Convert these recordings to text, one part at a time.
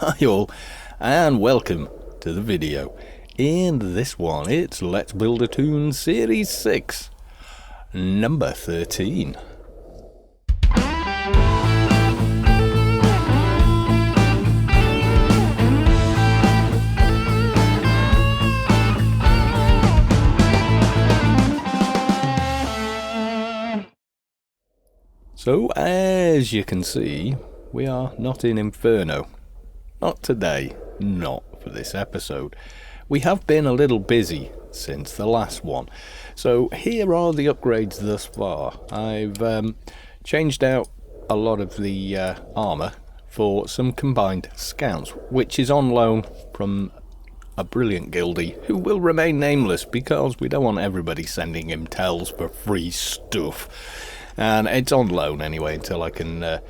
Hi all, and welcome to the video. In this one, it's Let's Build a Toon Series 6, number 13. So, as you can see, we are not in Inferno. Not today, not for this episode. We have been a little busy since the last one. So here are the upgrades thus far. I've changed out a lot of the armour for some combined scouts, which is on loan from a brilliant guildie who will remain nameless because we don't want everybody sending him tells for free stuff. And it's on loan anyway until I can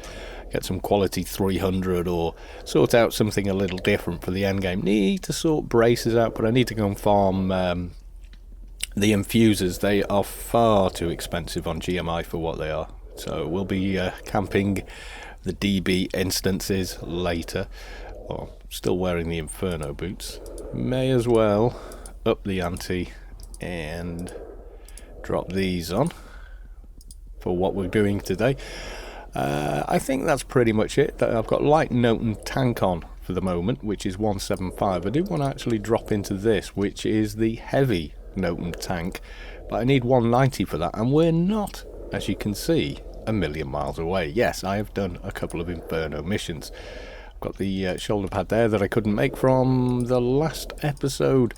get some quality 300 or sort out something a little different for the end game. Need to sort braces out, but I need to go and farm the infusers. They are far too expensive on GMI for what they are. So we'll be camping the DB instances later. Well, still wearing the Inferno boots. May as well up the ante and drop these on for what we're doing today. I think that's pretty much it. I've got light note and tank on for the moment, which is 175. I do want to actually drop into this, which is the heavy note and tank, but I need 190 for that, and we're not, as you can see, a million miles away. Yes, I have done a couple of Inferno missions. I've got the shoulder pad there that I couldn't make from the last episode,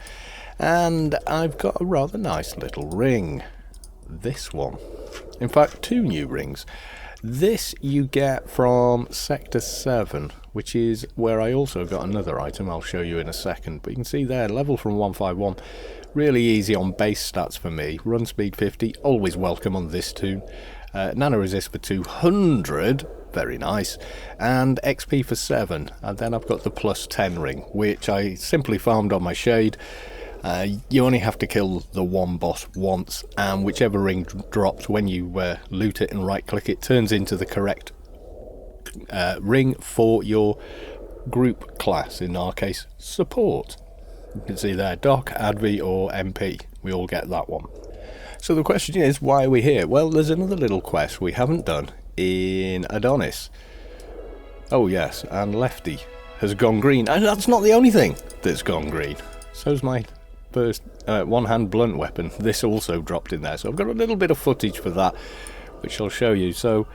and I've got a rather nice little ring. This one. In fact, two new rings. This you get from Sector 7, which is where I also got another item I'll show you in a second. But you can see there, level from 151. Really easy on base stats for me. Run speed 50, always welcome on this toon. Nano resist for 200, very nice. And XP for 7. And then I've got the plus 10 ring, which I simply farmed on my shade. You only have to kill the one boss once, and whichever ring drops when you loot it and right click it turns into the correct ring for your group class, in our case support. You can see there, Doc, Advi or MP, we all get that one. So the question is, why are we here? Well, there's another little quest we haven't done in Adonis. Oh yes, and Lefty has gone green, and that's not the only thing that's gone green. So's my first one-hand blunt weapon. This also dropped in there, so I've got a little bit of footage for that, which I'll show you. So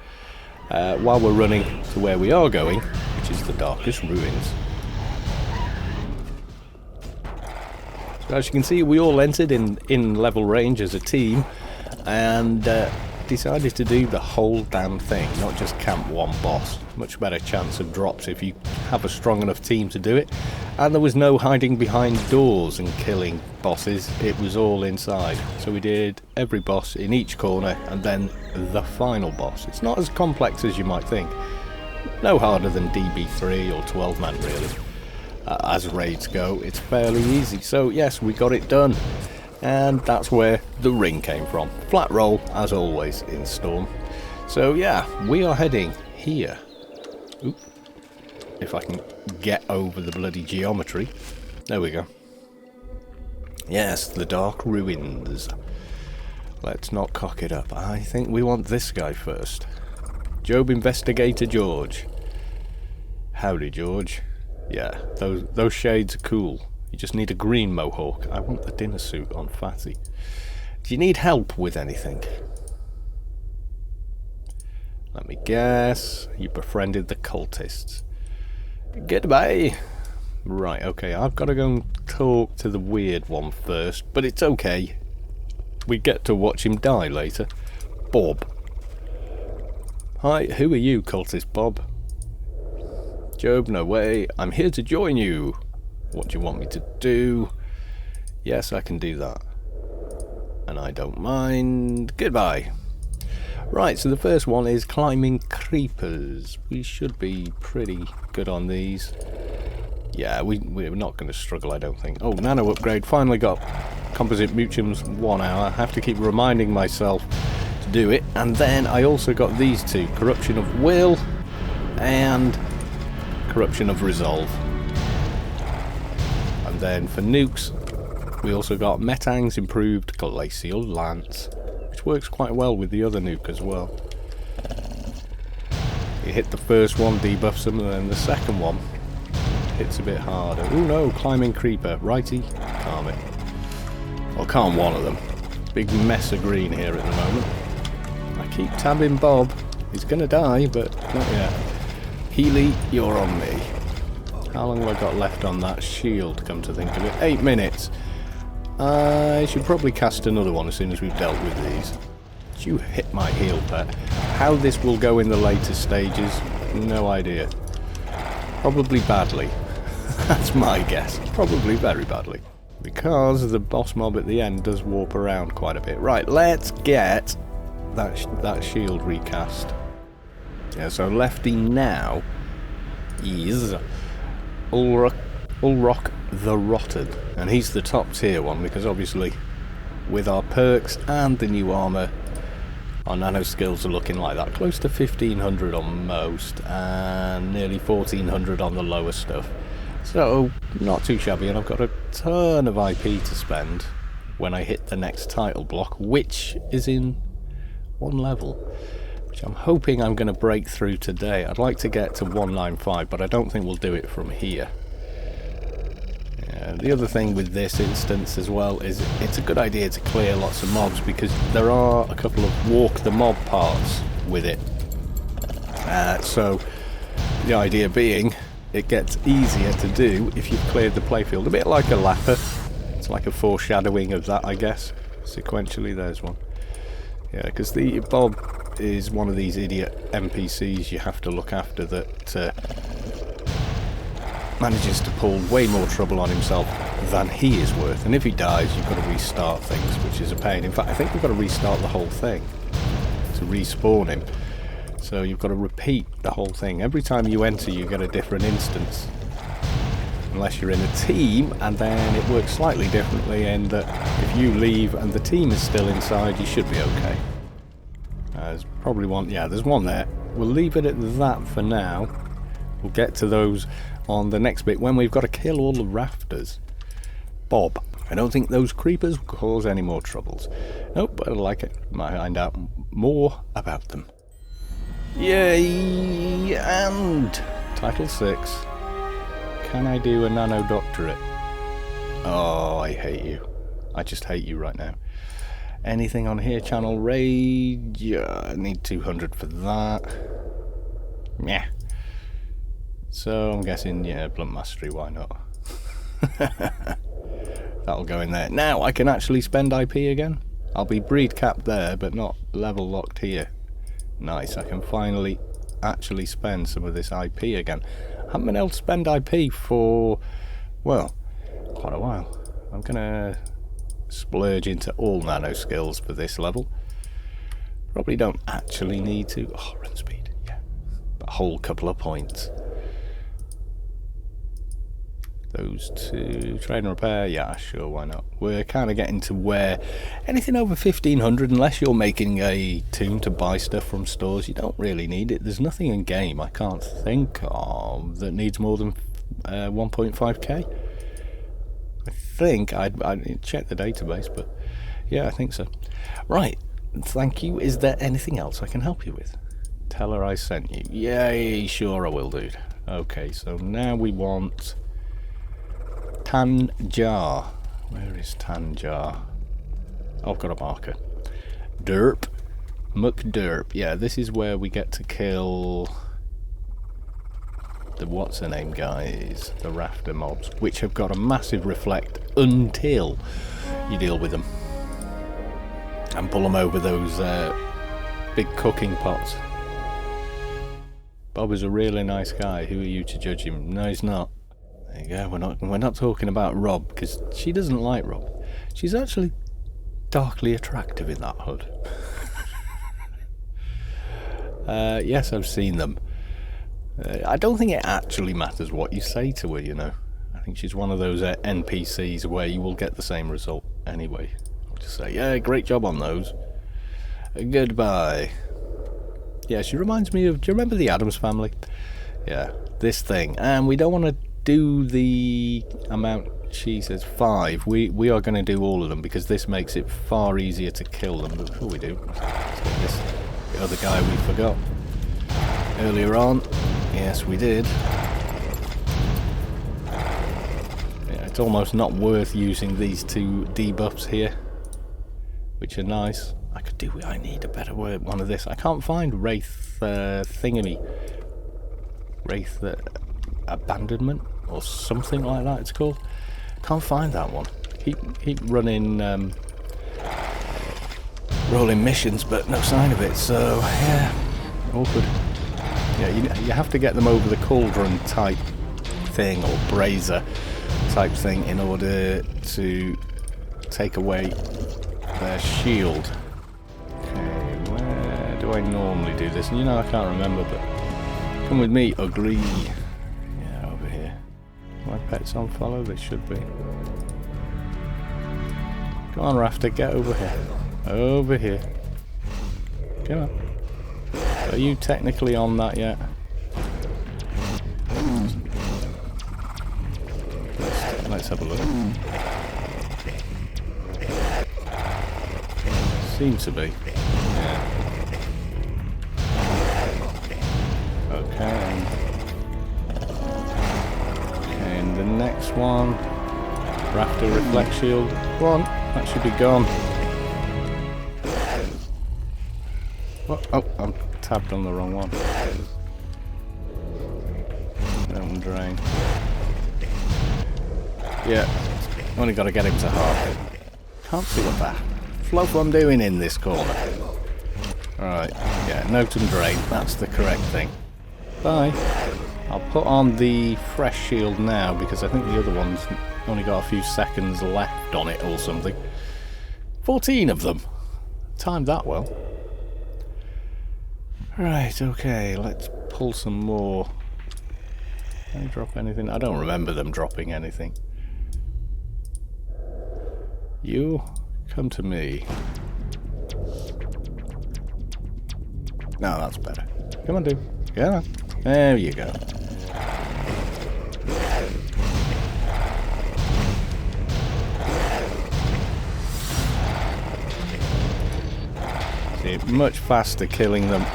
while we're running to where we are going, which is the Darkest Ruins. So as you can see, we all entered in level range as a team, and decided to do the whole damn thing, not just camp one boss. Much better chance of drops if you have a strong enough team to do it. And there was no hiding behind doors and killing bosses, it was all inside. So we did every boss in each corner and then the final boss. It's not as complex as you might think. No harder than DB3 or 12-man really. As raids go, it's fairly easy. So yes, we got it done. And that's where the ring came from. Flat roll, as always, in Storm. So yeah, we are heading here. Oop. If I can get over the bloody geometry. There we go. Yes, the Dark Ruins. Let's not cock it up. I think we want this guy first. Job Investigator George. Howdy, George. Yeah, those shades are cool. You just need a green mohawk. I want the dinner suit on Fatty. Do you need help with anything? Let me guess. You befriended the cultists. Goodbye. Right, okay. I've got to go and talk to the weird one first. But it's okay. We get to watch him die later. Bob. Hi, who are you, cultist Bob? Job, no way. I'm here to join you. What do you want me to do? Yes, I can do that. And I don't mind. Goodbye. Right, so the first one is climbing creepers. We should be pretty good on these. Yeah, we're not going to struggle, I don't think. Oh, nano upgrade. Finally got composite muchums 1 hour. I have to keep reminding myself to do it. And then I also got these two. Corruption of Will and Corruption of Resolve. And then for nukes, we also got Metang's improved Glacial Lance, which works quite well with the other nuke as well. You hit the first one, debuffs them, and then the second one hits a bit harder. Oh no, Climbing Creeper. Righty, calm it. I'll calm one of them. Big mess of green here at the moment. I keep tabbing Bob. He's gonna die, but not yet. Healy, you're on me. How long have I got left on that shield, come to think of it? 8 minutes. I should probably cast another one as soon as we've dealt with these. You hit my heel, pet. How this will go in the later stages, no idea. Probably badly. That's my guess. Probably very badly. Because the boss mob at the end does warp around quite a bit. Right, let's get that shield recast. Yeah, so Lefty now is Ulrock the Rotted. And he's the top tier one because obviously with our perks and the new armour, our nano skills are looking like that. Close to 1500 on most and nearly 1400 on the lower stuff. So, not too shabby, and I've got a ton of IP to spend when I hit the next title block, which is in 1 level, which I'm hoping I'm going to break through today. I'd like to get to 195, but I don't think we'll do it from here. The other thing with this instance as well is it's a good idea to clear lots of mobs because there are a couple of walk the mob parts with it. So the idea being it gets easier to do if you've cleared the playfield. A bit like a lapper. It's like a foreshadowing of that, I guess. Sequentially, there's one. Yeah, because the Bob is one of these idiot NPCs you have to look after that manages to pull way more trouble on himself than he is worth. And if he dies, you've got to restart things, which is a pain. In fact, I think we've got to restart the whole thing to respawn him. So you've got to repeat the whole thing. Every time you enter, you get a different instance. Unless you're in a team, and then it works slightly differently in that if you leave and the team is still inside, you should be okay. There's probably one, yeah, there's one there. We'll leave it at that for now. We'll get to those on the next bit when we've got to kill all the rafters. Bob. I don't think those creepers will cause any more troubles. Nope, but I like it. Might find out more about them. Yay! And Title 6. Can I do a nano doctorate? Oh, I hate you. I just hate you right now. Anything on here? Channel Rage? Yeah, I need 200 for that. Yeah. So I'm guessing, yeah, Blunt Mastery, why not? That'll go in there. Now I can actually spend IP again. I'll be breed capped there, but not level locked here. Nice, I can finally actually spend some of this IP again. I haven't been able to spend IP for, well, quite a while. I'm gonna splurge into all nano skills for this level. Probably don't actually need to. Oh, run speed, yeah. But a whole couple of points. Those two, trade and repair, yeah, sure, why not? We're kind of getting to where anything over 1500, unless you're making a tune to buy stuff from stores, you don't really need it. There's nothing in game I can't think of that needs more than 1.5k. I think, I'd check the database, but yeah, I think so. Right, thank you. Is there anything else I can help you with? Tell her I sent you. Yay, sure I will, dude. Okay, so now we want Tanjar. Where is Tanjar? Oh, I've got a marker. Derp. McDerp. Yeah, this is where we get to kill the what's-her-name guys, the rafter mobs, which have got a massive reflect until you deal with them and pull them over those big cooking pots. Bob is a really nice guy. Who are you to judge him? No, he's not. There you go. We're not talking about Rob because she doesn't like Rob. She's actually darkly attractive in that hood. Yes, I've seen them. I don't think it actually matters what you say to her, you know. I think she's one of those NPCs where you will get the same result anyway. I'll just say, yeah, great job on those. Goodbye. Yeah, she reminds me of, do you remember the Addams Family? Yeah, this thing. And we don't want to do the amount she says 5. We are going to do all of them because this makes it far easier to kill them. But before we do, let's get this the other guy we forgot earlier on. Yes, we did. Yeah, it's almost not worth using these 2 debuffs here, which are nice. I need a better word, one of this. I can't find Wraith thingamy. Wraith abandonment or something like that it's called. Can't find that one. Keep running rolling missions, but no sign of it. So yeah, awkward. Yeah, you have to get them over the cauldron type thing or brazier type thing in order to take away their shield. Okay, where do I normally do this? And you know I can't remember, but come with me, ugly. Yeah, over here. My pets on follow? They should be. Come on, Rafter, get over here. Over here. Come on. Are you technically on that yet? Let's have a look. Seems to be. Yeah. Okay. Okay, and the next one. Rafter reflect shield. Go on, that should be gone. What? Oh, I'm tabbed on the wrong one. Don't drain. Yeah, only got to get him to half. Can't see what that fluff I'm doing in this corner. Alright, yeah, note and drain, that's the correct thing. Bye. I'll put on the fresh shield now because I think the other one's only got a few seconds left on it or something. 14 of them. Timed that well. Right, okay, let's pull some more. Can I drop anything? I don't remember them dropping anything. You come to me. No, that's better. Come on, dude. Come on. There you go. See, much faster killing them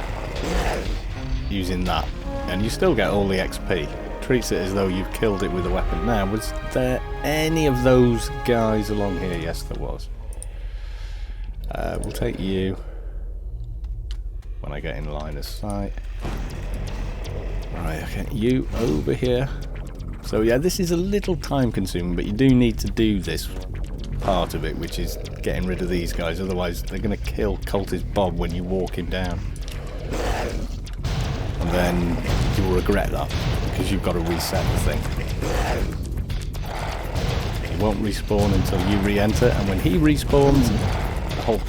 using that, and you still get all the XP. Treats it as though you've killed it with a weapon. Now, was there any of those guys along here? Yes, there was. We'll take you when I get in line of sight. Right, okay, you over here. So yeah, this is a little time consuming, but you do need to do this part of it, which is getting rid of these guys, otherwise they're going to kill Cultist Bob when you walk him down. And then you'll regret that, because you've got to reset the thing. He won't respawn until you re-enter, and when he respawns,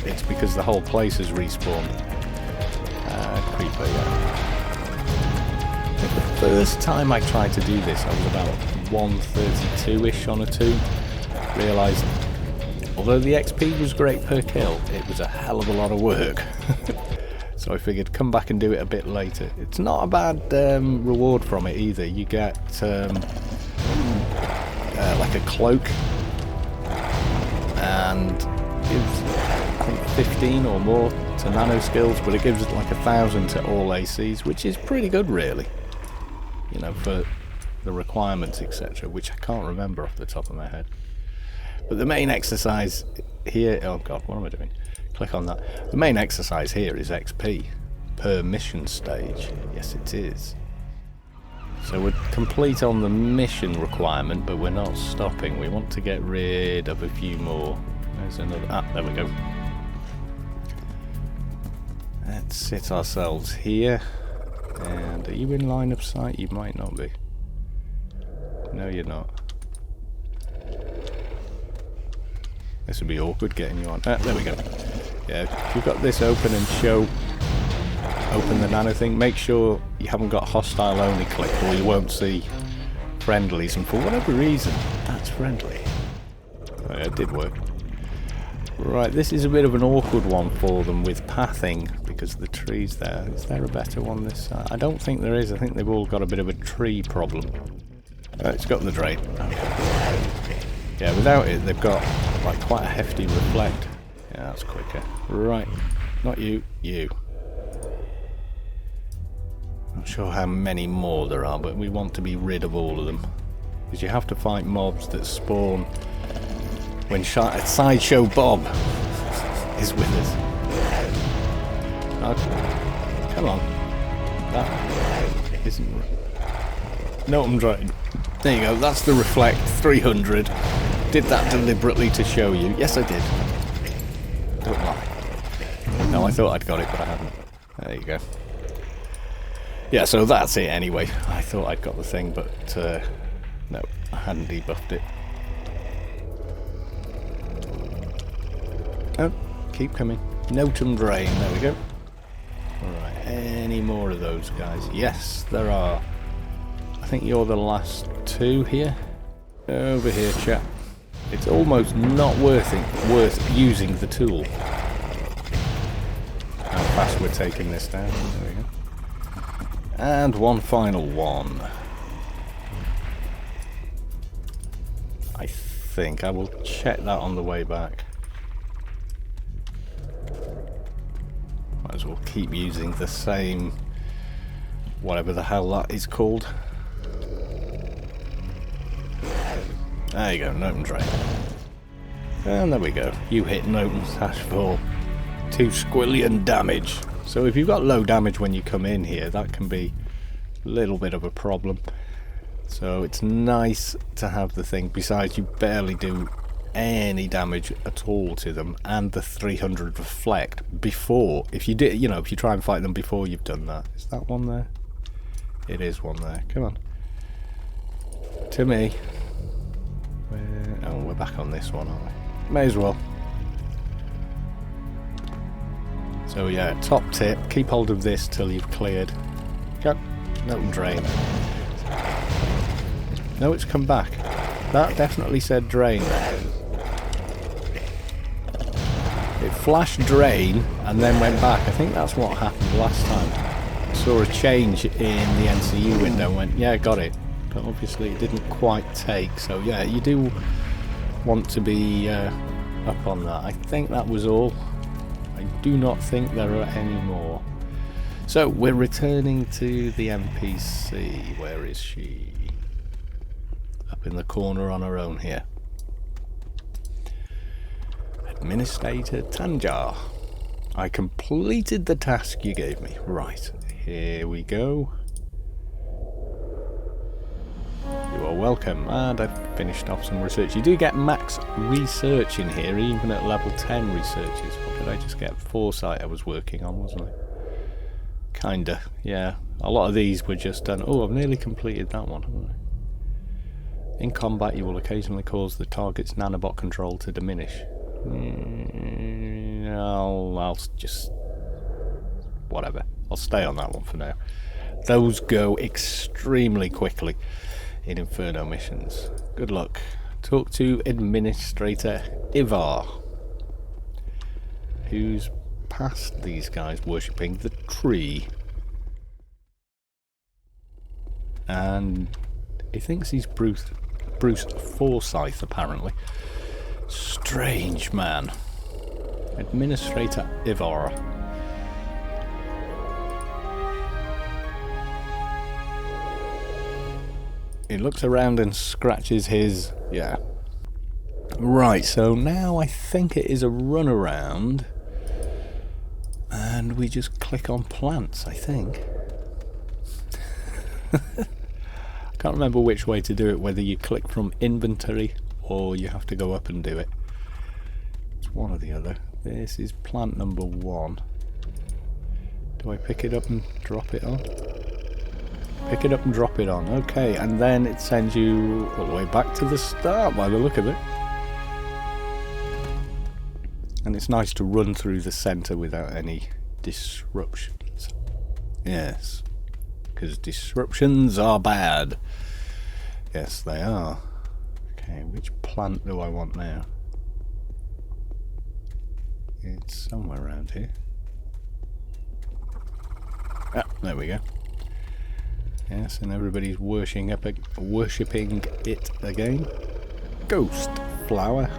it's because the whole place has respawned. Creeper, yeah. The first time I tried to do this, I was about 132-ish on a 2. Realised, although the XP was great per kill, it was a hell of a lot of work. So I figured come back and do it a bit later. It's not a bad reward from it either. You get like a cloak, and gives I think 15 or more to nano skills, but it gives like 1,000 to all ACs, which is pretty good really. You know, for the requirements, etc., which I can't remember off the top of my head. But the main exercise here, oh god, what am I doing? Click on that. The main exercise here is XP per mission stage. Yes, it is. So we're complete on the mission requirement, but we're not stopping. We want to get rid of a few more. There's another. Ah, there we go. Let's sit ourselves here. And are you in line of sight? You might not be. No, you're not. This would be awkward getting you on. Ah, there we go. Yeah, if you've got this open and open the nano thing, make sure you haven't got hostile only clicked, or you won't see friendlies, and for whatever reason, that's friendly. Oh, yeah, it did work. Right, this is a bit of an awkward one for them with pathing because of the trees there. Is there a better one this side? I don't think there is. I think they've all got a bit of a tree problem. It's got the drain. Okay. Yeah, without it, they've got like quite a hefty reflect. Yeah, that's quicker. Right, not you, you. Not sure how many more there are, but we want to be rid of all of them. Because you have to fight mobs that spawn when Sideshow Bob is with us. Okay. Come on. That isn't... No, I'm trying. There you go, that's the reflect, 300. Did that deliberately to show you. Yes, I did. Don't lie. No, I thought I'd got it, but I hadn't. There you go. Yeah, so that's it anyway. I thought I'd got the thing, but no, I hadn't debuffed it. Oh, keep coming. Notum drain, there we go. Alright, any more of those guys? Yes, there are. I think you're the last two here. Over here, chap. It's almost not worth using the tool. How fast we're taking this down. There we go. And one final one. I think I will check that on the way back. Might as well keep using the same, whatever the hell that is called. There you go, Noten Drain. And there we go. You hit Noten's hash for 2 squillion damage. So if you've got low damage when you come in here, that can be a little bit of a problem. So it's nice to have the thing. Besides, you barely do any damage at all to them, and the 300 reflect before. If you did, if you try and fight them before you've done that. Is that one there? It is one there. Come on. To me. Oh, we're back on this one, aren't we? May as well. So yeah, top tip, keep hold of this till you've cleared. Go. Noten drain. No, it's come back. That definitely said drain there. It flashed drain and then went back. I think that's what happened last time. I saw a change in the NCU window and went, yeah, got it. But obviously it didn't quite take. So yeah, you do want to be up on that. I think that was all. I do not think there are any more. So we're returning to the NPC. Where is she? Up in the corner on her own here. Administrator Tanjar. I completed the task you gave me. Right, here we go. You are welcome. And I've finished off some research. You do get max research in here, even at level 10 researches. What did I just get? Foresight I was working on, wasn't I? Kinda, yeah. A lot of these were just done. Oh, I've nearly completed that one, haven't I? In combat, you will occasionally cause the target's nanobot control to diminish. I'll just... whatever. I'll stay on that one for now. Those go extremely quickly in Inferno missions. Good luck. Talk to Administrator Ivar, who's past these guys worshipping the tree. And he thinks he's Bruce Forsyth, apparently. Strange man. Administrator Ivar. He looks around and scratches his... yeah. Right, so now I think it is a runaround. And we just click on plants, I think. I can't remember which way to do it, whether you click from inventory or you have to go up and do it. It's one or the other. This is plant number 1. Do I pick it up and drop it on? Pick it up and drop it on. Okay, and then it sends you all the way back to the start by the look of it. And it's nice to run through the centre without any disruptions. Yes, because disruptions are bad. Yes, they are. Okay, which plant do I want now? It's somewhere around here. Ah, there we go. Yes, and everybody's worshipping it again. Ghost flower.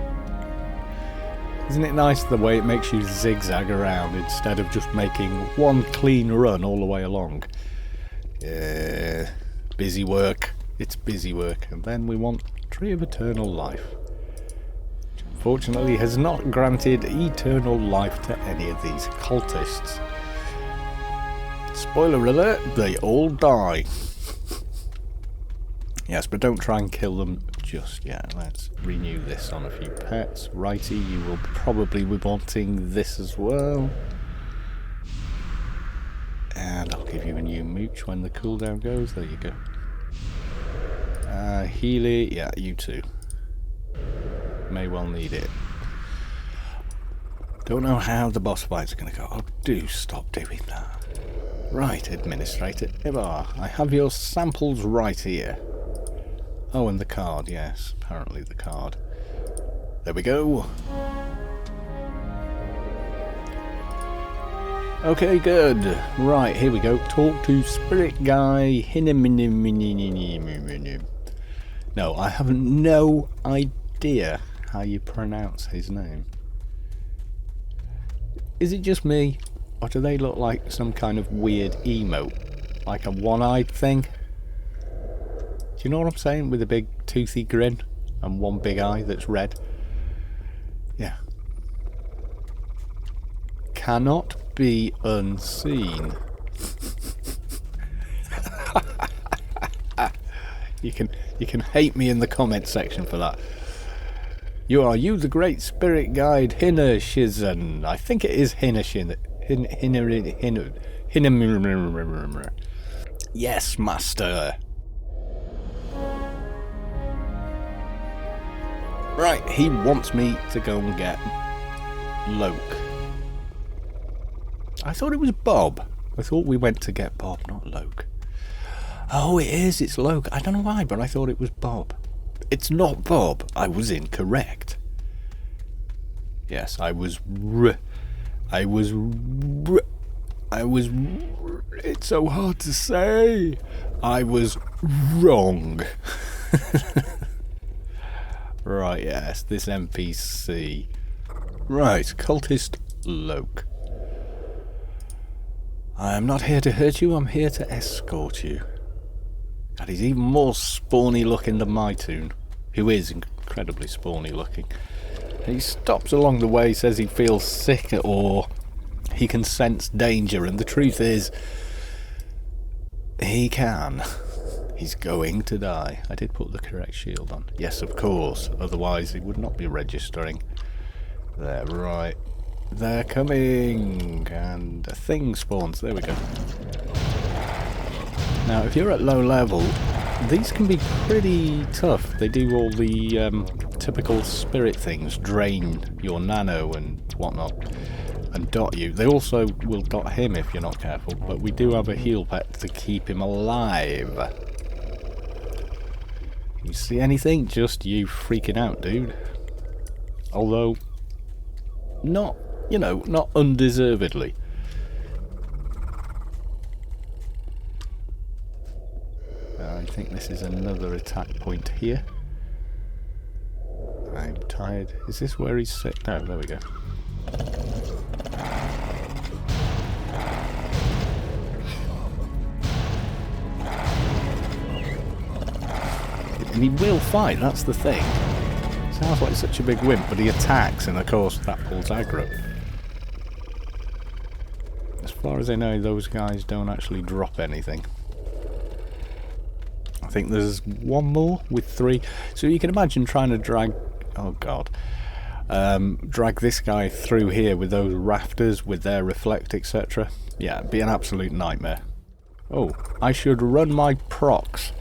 Isn't it nice the way it makes you zigzag around instead of just making one clean run all the way along? Yeah, busy work. It's busy work. And then we want Tree of Eternal Life. Which unfortunately has not granted eternal life to any of these cultists. Spoiler alert, they all die. Yes, but don't try and kill them just yet. Let's renew this on a few pets. Righty, you will probably be wanting this as well. And I'll give you a new mooch when the cooldown goes. There you go. Healy, yeah, you too. May well need it. Don't know how the boss fights are going to go. Oh, do stop doing that. Right, Administrator Ibar, I have your samples right here. Oh, and the card, yes. Apparently the card. There we go. Okay, good. Right, here we go. Talk to Spirit Guy. No, I have no idea how you pronounce his name. Is it just me? Or do they look like some kind of weird emote? Like a one-eyed thing? Do you know what I'm saying? With a big toothy grin and one big eye that's red. Yeah. Cannot be unseen. You can hate me in the comment section for that. You the great spirit guide Hinnershizen. I think it is Hinnershin. Yes, master. Right, he wants me to go and get Lok. I thought it was Bob. I thought we went to get Bob, not Lok. Oh, it is. It's Lok. I don't know why, but I thought it was Bob. It's not Bob. I was incorrect. Yes, it's so hard to say. I was wrong. Right, yes, this NPC. Right, Cultist Lok. I am not here to hurt you, I'm here to escort you. God, he's even more spawny looking than my toon, who is incredibly spawny looking. He stops along the way, says he feels sick or he can sense danger, and the truth is, he can. He's going to die. I did put the correct shield on. Yes, of course. Otherwise, it would not be registering. There, right. They're coming. And a thing spawns. There we go. Now, if you're at low level, these can be pretty tough. They do all the typical spirit things. Drain your nano and whatnot. And dot you. They also will dot him if you're not careful. But we do have a heal pet to keep him alive. You see anything? Just you freaking out, dude. Although, not, you know, not undeservedly. I think this is another attack point here. I'm tired. Is this where he's sick? No, there we go. And he will fight, that's the thing. Sounds like such a big wimp, but he attacks, and of course that pulls aggro. As far as I know, those guys don't actually drop anything. I think there's one more with 3. So you can imagine trying to drag... Oh god. Drag this guy through here with those rafters, with their reflect, etc. Yeah, it'd be an absolute nightmare. Oh, I should run my procs.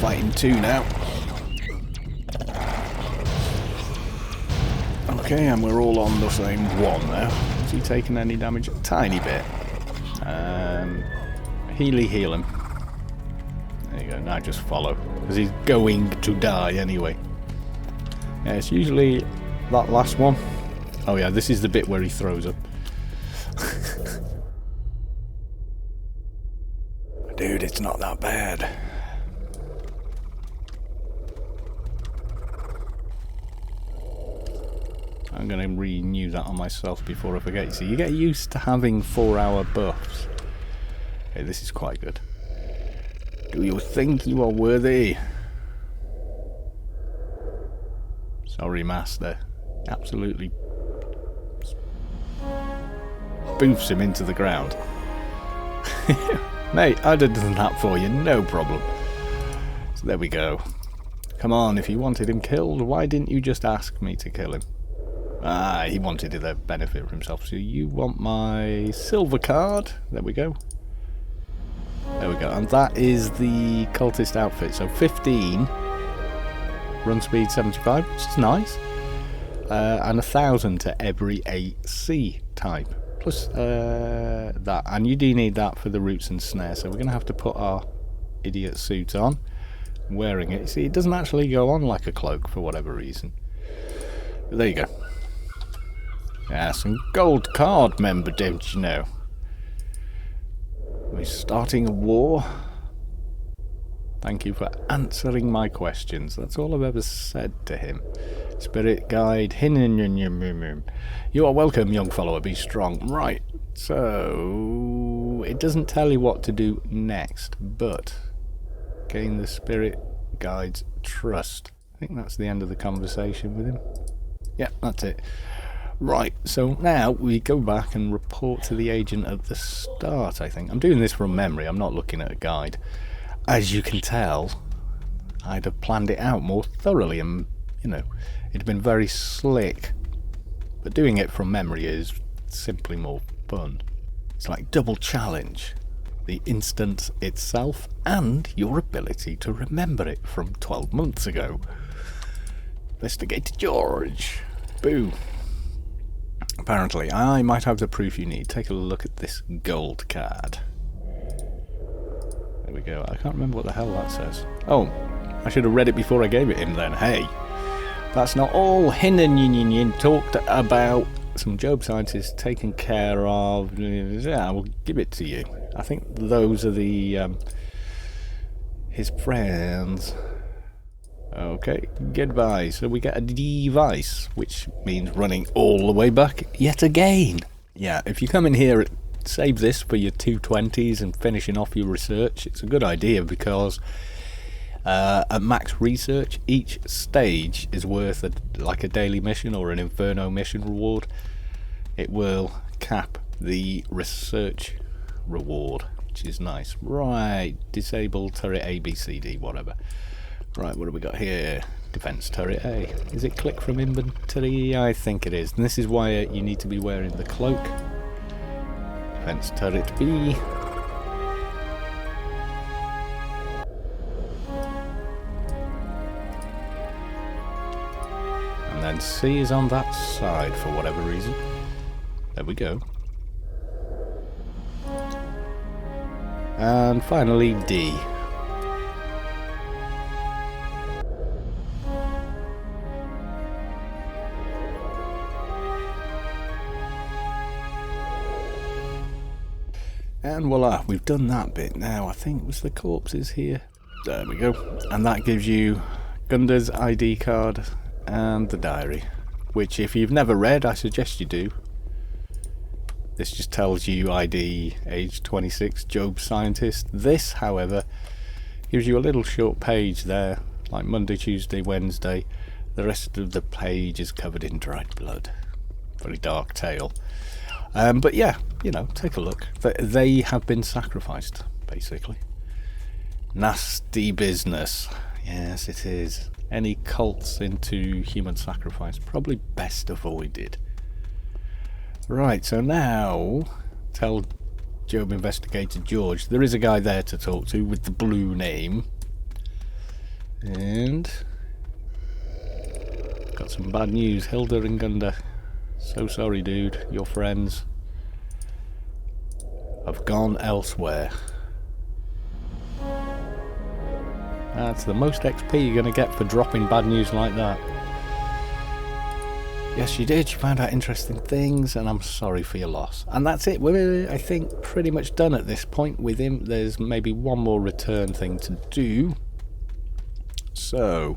Fighting 2 now. Okay, and we're all on the same 1 now. Has he taken any damage? A tiny bit. Heal him. Yeah, now just follow, because he's going to die anyway. Yeah, it's usually that last one. Oh yeah, this is the bit where he throws up. Dude, it's not that bad. I'm going to renew that on myself before I forget. So you get used to having 4-hour buffs. Okay, this is quite good. Do you think you are worthy? Sorry, Master. Absolutely boofs him into the ground. Mate, I'd have done that for you, no problem. So there we go. Come on, if you wanted him killed, why didn't you just ask me to kill him? Ah, he wanted a benefit for himself. So you want my silver card? There we go. There we go. And that is the cultist outfit. So 15. Run speed 75, which is nice. And 1,000 to every AC type. Plus that. And you do need that for the roots and snares. So we're going to have to put our idiot suit on. Wearing it. You see, it doesn't actually go on like a cloak for whatever reason. But there you go. Yeah, some gold card member, don't you know? We're starting a war. Thank you for answering my questions. That's all I've ever said to him. Spirit guide, you are welcome, young follower, be strong. Right, so it doesn't tell you what to do next, but gain the spirit guide's trust. I think that's the end of the conversation with him. Yeah, that's it. Right, so now we go back and report to the agent at the start, I think. I'm doing this from memory, I'm not looking at a guide. As you can tell, I'd have planned it out more thoroughly and, you know, it'd been very slick. But doing it from memory is simply more fun. It's like double challenge. The instance itself and your ability to remember it from 12 months ago. Investigator George. Boo. Apparently, I might have the proof you need. Take a look at this gold card. There we go. I can't remember what the hell that says. Oh, I should have read it before I gave it him then. Hey, that's not all. Hinnan talked about some Job scientists taken care of. Yeah, I will give it to you. I think those are the his friends. Okay, goodbye. So we get a device, which means running all the way back yet again. Yeah, if you come in here, save this for your 220s and finishing off your research. It's a good idea because at max research, each stage is worth like a daily mission or an Inferno mission reward. It will cap the research reward, which is nice. Right, disable turret A, B, C, D, whatever. Right, what do we got here? Defense turret A. Is it click from inventory? I think it is. And this is why you need to be wearing the cloak. Defense turret B. And then C is on that side for whatever reason. There we go. And finally D. And voila, we've done that bit. Now I think it was the corpses here. There we go. And that gives you Gundar's ID card and the diary, which if you've never read, I suggest you do. This just tells you ID, age 26, Job scientist. This, however, gives you a little short page there, like Monday, Tuesday, Wednesday. The rest of the page is covered in dried blood. Very dark tale. But yeah, you know, take a look. They have been sacrificed, basically. Nasty business. Yes, it is. Any cults into human sacrifice, probably best avoided. Right, so now, tell Job Investigator George, there is a guy there to talk to with the blue name. And got some bad news. Hilda and Gundar. So sorry, dude. Your friends have gone elsewhere. That's the most XP you're going to get for dropping bad news like that. Yes, you did. You found out interesting things, and I'm sorry for your loss. And that's it. We're, I think, pretty much done at this point with him. There's maybe one more return thing to do. So,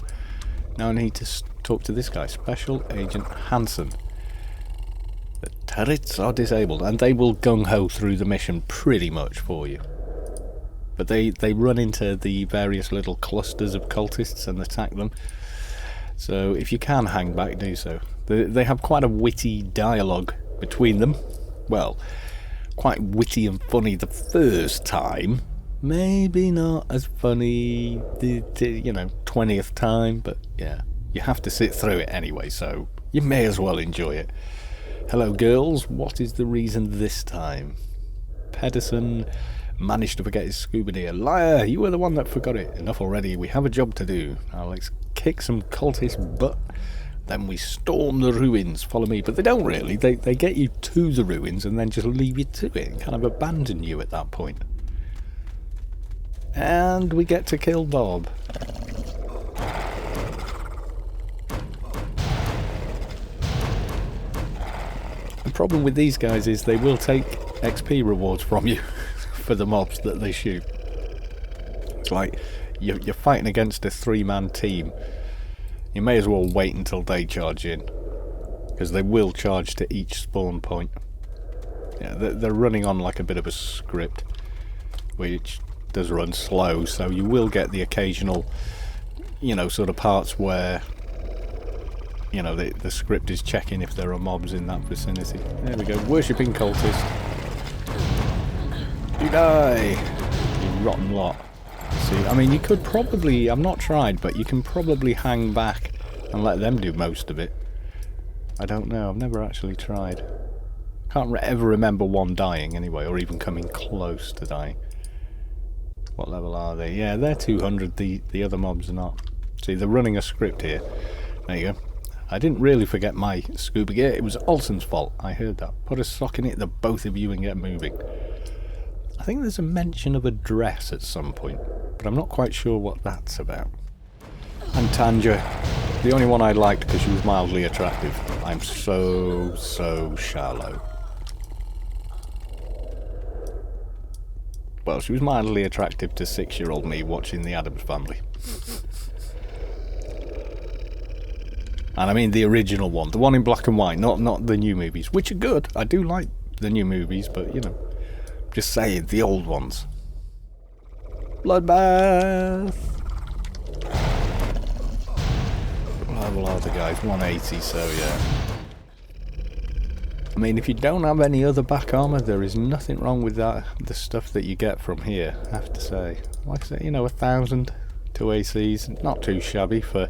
now I need to talk to this guy, Special Agent Hansen. The turrets are disabled, and they will gung-ho through the mission pretty much for you. But they run into the various little clusters of cultists and attack them. So if you can hang back, do so. They have quite a witty dialogue between them. Well, quite witty and funny the first time. Maybe not as funny the 20th time, but yeah, you have to sit through it anyway, so you may as well enjoy it. Hello girls, what is the reason this time? Pedersen managed to forget his scuba gear. Liar, you were the one that forgot it. Enough already, we have a job to do. Now let's kick some cultist butt, then we storm the ruins. Follow me. But they don't really. They get you to the ruins and then just leave you to it and kind of abandon you at that point. And we get to kill Bob. The problem with these guys is they will take XP rewards from you for the mobs that they shoot. It's like you're fighting against a 3-man team. You may as well wait until they charge in, because they will charge to each spawn point. Yeah, they're running on like a bit of a script, which does run slow, so you will get the occasional, sort of parts where, the script is checking if there are mobs in that vicinity. There we go, worshipping cultist. You die, you rotten lot. See, I mean, you could probably, I've not tried, but you can probably hang back and let them do most of it. I don't know, I've never actually tried. Can't ever remember one dying anyway, or even coming close to dying. What level are they? Yeah, they're 200, the other mobs are not. See, they're running a script here. There you go. I didn't really forget my scuba gear, it was Olsen's fault, I heard that. Put a sock in it, the both of you, and get moving. I think there's a mention of a dress at some point, but I'm not quite sure what that's about. And Tanja, the only one I liked because she was mildly attractive. I'm so shallow. Well, she was mildly attractive to 6-year-old me watching The Addams Family. And I mean the original one, the one in black and white, not the new movies, which are good. I do like the new movies, but just saying, the old ones. Bloodbath! What level are the guys? 180, so yeah. I mean, if you don't have any other back armour, there is nothing wrong with that. The stuff that you get from here, I have to say. Like I say, 1,000 to ACs, not too shabby for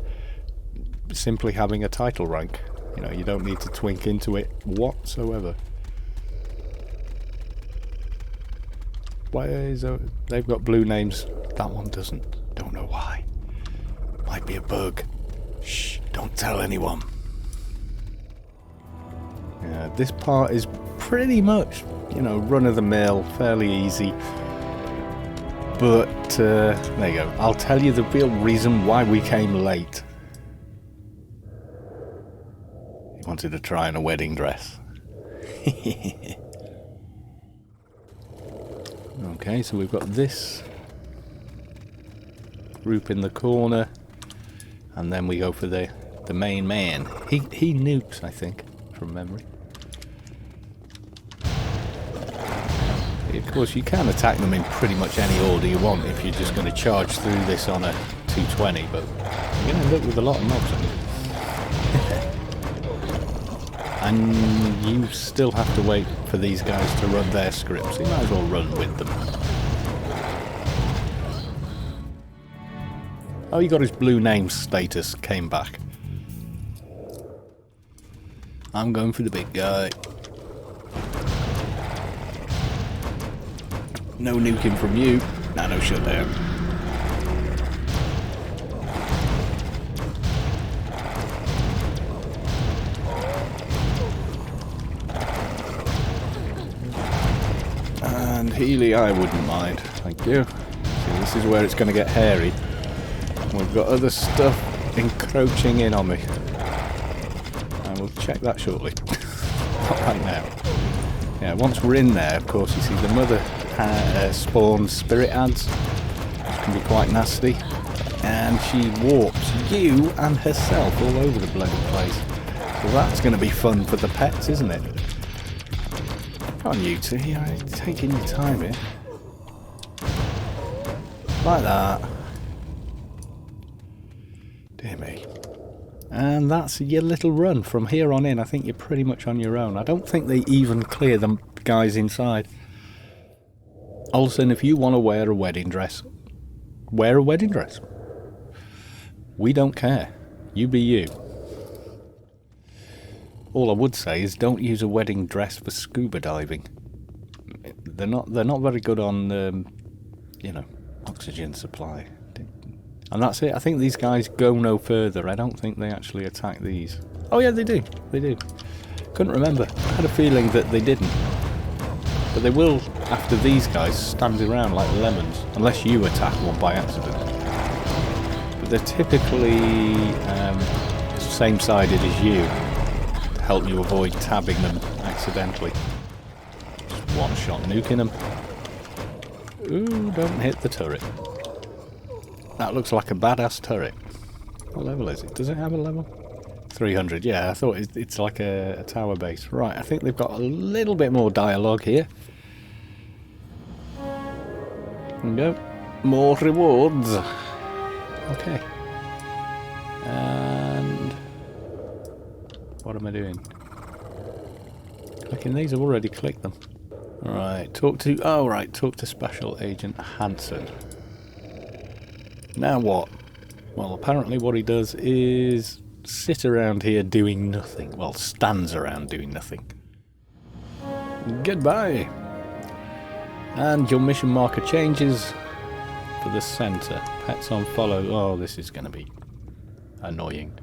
simply having a title rank. You don't need to twink into it whatsoever. Why is they've got blue names? That one doesn't. Don't know why. Might be a bug. Shh, don't tell anyone. Yeah, this part is pretty much, run-of-the-mill, fairly easy. But, there you go. I'll tell you the real reason why we came late. He wanted to try on a wedding dress. Okay, so we've got this group in the corner, and then we go for the main man. He nukes, I think, from memory. Of course, you can attack them in pretty much any order you want if you're just going to charge through this on a 220, but you're going to end up with a lot of mobs on you. And you still have to wait for these guys to run their scripts. You might as well run with them. Oh, he got his blue name status, came back. I'm going for the big guy. No nuking from you. Nano shutdown. And Healy, I wouldn't mind. Thank you. See, this is where it's going to get hairy. We've got other stuff encroaching in on me. And we'll check that shortly. Not right now. Yeah, once we're in there, of course, you see the mother spawns spirit ads, which can be quite nasty. And she warps you and herself all over the bloody place. So that's going to be fun for the pets, isn't it? Come on, you two, you're taking your time here. Like that. Dear me. And that's your little run. From here on in, I think you're pretty much on your own. I don't think they even clear the guys inside. Olsen, if you want to wear a wedding dress, wear a wedding dress. We don't care. You be you. All I would say is don't use a wedding dress for scuba diving. They're not very good on you know, oxygen supply. And that's it. I think these guys go no further. I don't think they actually attack these. Oh yeah, they do. They do. Couldn't remember. I had a feeling that they didn't. But they will after these guys stand around like lemons, unless you attack one by accident. But they're typically same-sided as you, to help you avoid tabbing them accidentally. Just one-shot nuking them. Ooh, don't hit the turret. That looks like a badass turret. What level is it? Does it have a level? 300, yeah, I thought it's like a tower base. Right, I think they've got a little bit more dialogue here. There we go. More rewards. Okay. And what am I doing? Clicking these? I've already clicked them. Alright, talk to Special Agent Hansen. Now what? Well, apparently what he does is sit around here doing nothing. Well, stands around doing nothing. Goodbye. And your mission marker changes for the centre. Pets on follow. Oh, this is going to be annoying.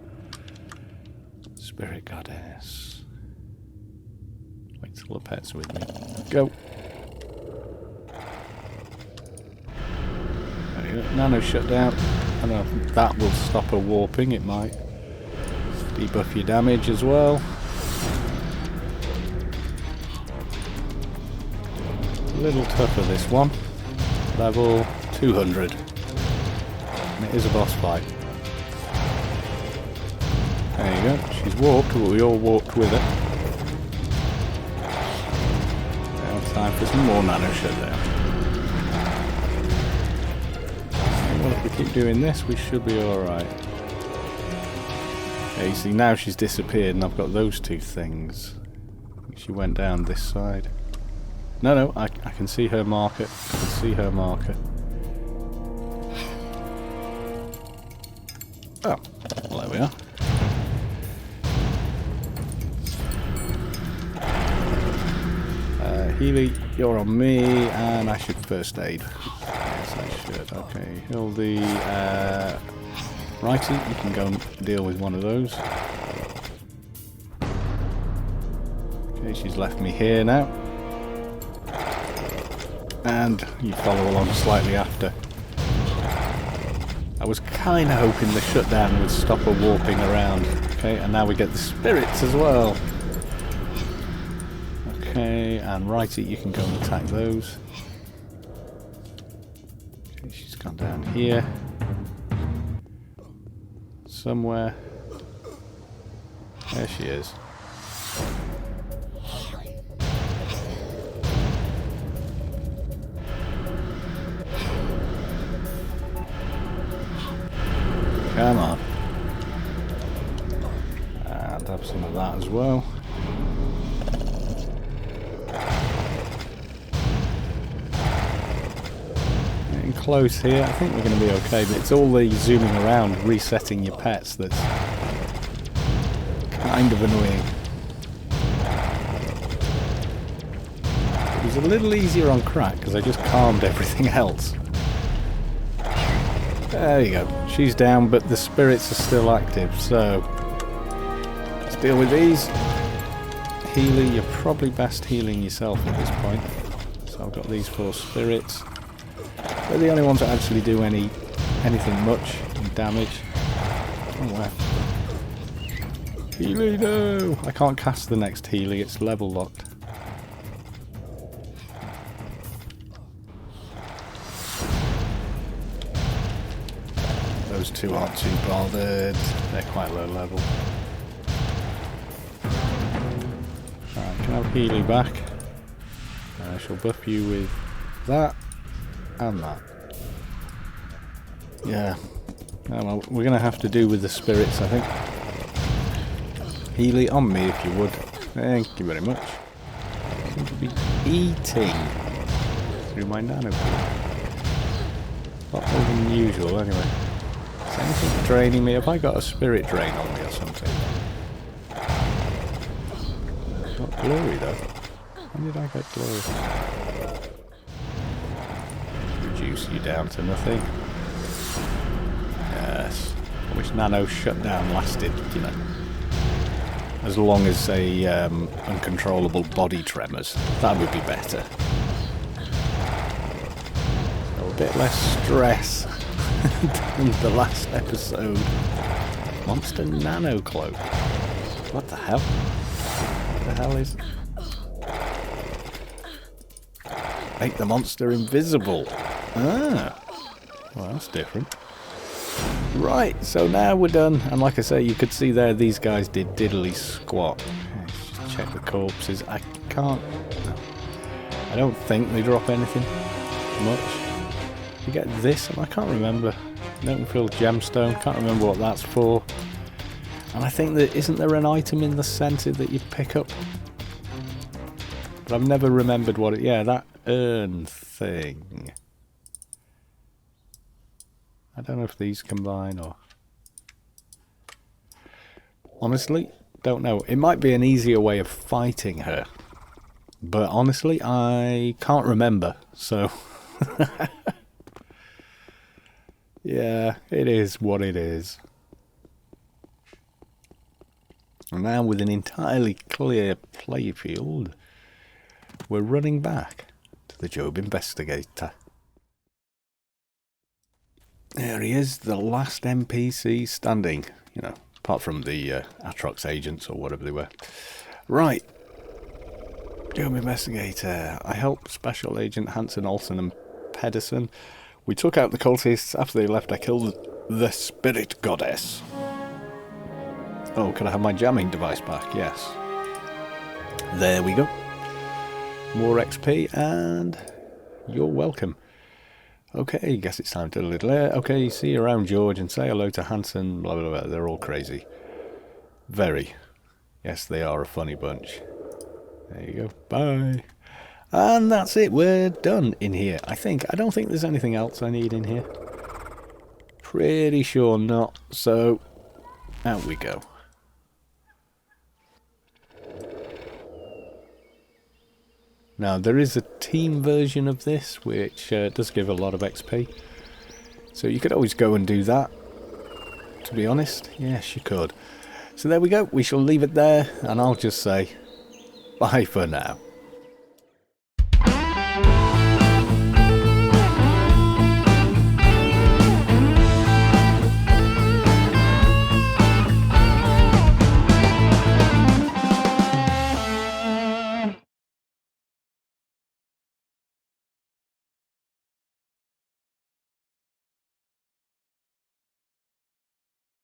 Spirit Goddess. Wait till the pet's with me. Go. There you go. Nano shut down. I don't know if that will stop her warping. It might. Debuff your damage as well. A little tougher this one. Level 200. And it is a boss fight. There you go. She's walked, but we all walked with her. Now time for some more nano shutdown. Well, if we keep doing this, we should be alright. Okay, you see, now she's disappeared and I've got those two things. She went down this side. No, I can see her marker. I can see her marker. Oh, well, there we are. Healy, you're on me, and I should first aid. Yes, I should. Okay, Hildy, righty, you can go and deal with one of those. Okay, she's left me here now. And you follow along slightly after. I was kind of hoping the shutdown would stop her warping around. Okay, and now we get the spirits as well. Okay, and righty, you can go and attack those. Okay, she's gone down here. Somewhere. There she is. Come on. And have some of that as well. Getting close here. I think we're going to be okay, but it's all the zooming around, resetting your pets that's kind of annoying. It was a little easier on crack because I just calmed everything else. There you go. She's down, but the spirits are still active, so let's deal with these. Healy, you're probably best healing yourself at this point. So I've got these 4 spirits. They're the only ones that actually do anything much in damage. Oh, wow. Healy, no! I can't cast the next Healy, it's level locked. Those two aren't too bothered. They're quite low level. Alright, can I have Healy back? I shall buff you with that and that. Yeah. Oh, well, we're going to have to do with the spirits, I think. Healy on me if you would. Thank you very much. I seem to be eating through my nano. A lot more than usual anyway. Is anything draining me? Have I got a spirit drain on me or something? Not glory though. When did I get glory? Reduce you down to nothing. Yes. I wish nano shutdown lasted, you know. As long as a uncontrollable body tremors. That would be better. So a bit less stress than the last episode. Monster nano cloak. What the hell? What the hell is... Make the monster invisible. Ah. Well, that's different. Right, so now we're done. And like I say, you could see there, these guys did diddly squat. Let's just check the corpses. I can't... I don't think they drop anything much. You get this, and I can't remember. Notenfield gemstone, can't remember what that's for. And I think that, isn't there an item in the centre that you pick up? But I've never remembered what it... Yeah, that urn thing. I don't know if these combine or... Honestly, don't know. It might be an easier way of fighting her. But honestly, I can't remember. So... yeah, it is what it is. And now with an entirely clear playfield, we're running back to the Job Investigator. There he is, the last NPC standing, you know, apart from the Atrox agents or whatever they were. Right. Job Investigator. I helped Special Agent Hansen, Olsen and Pedersen. We took out the cultists. After they left, I killed the Spirit Goddess. Oh, can I have my jamming device back? Yes. There we go. More XP and you're welcome. Okay, guess it's time to little air. Okay, see you around, George, and say hello to Hansen, blah, blah, blah. They're all crazy. Very. Yes, they are a funny bunch. There you go. Bye. And that's it. We're done in here, I think. I don't think there's anything else I need in here. Pretty sure not. So, out we go. Now, there is a team version of this, which does give a lot of XP. So you could always go and do that, to be honest. Yes, you could. So there we go. We shall leave it there, and I'll just say bye for now.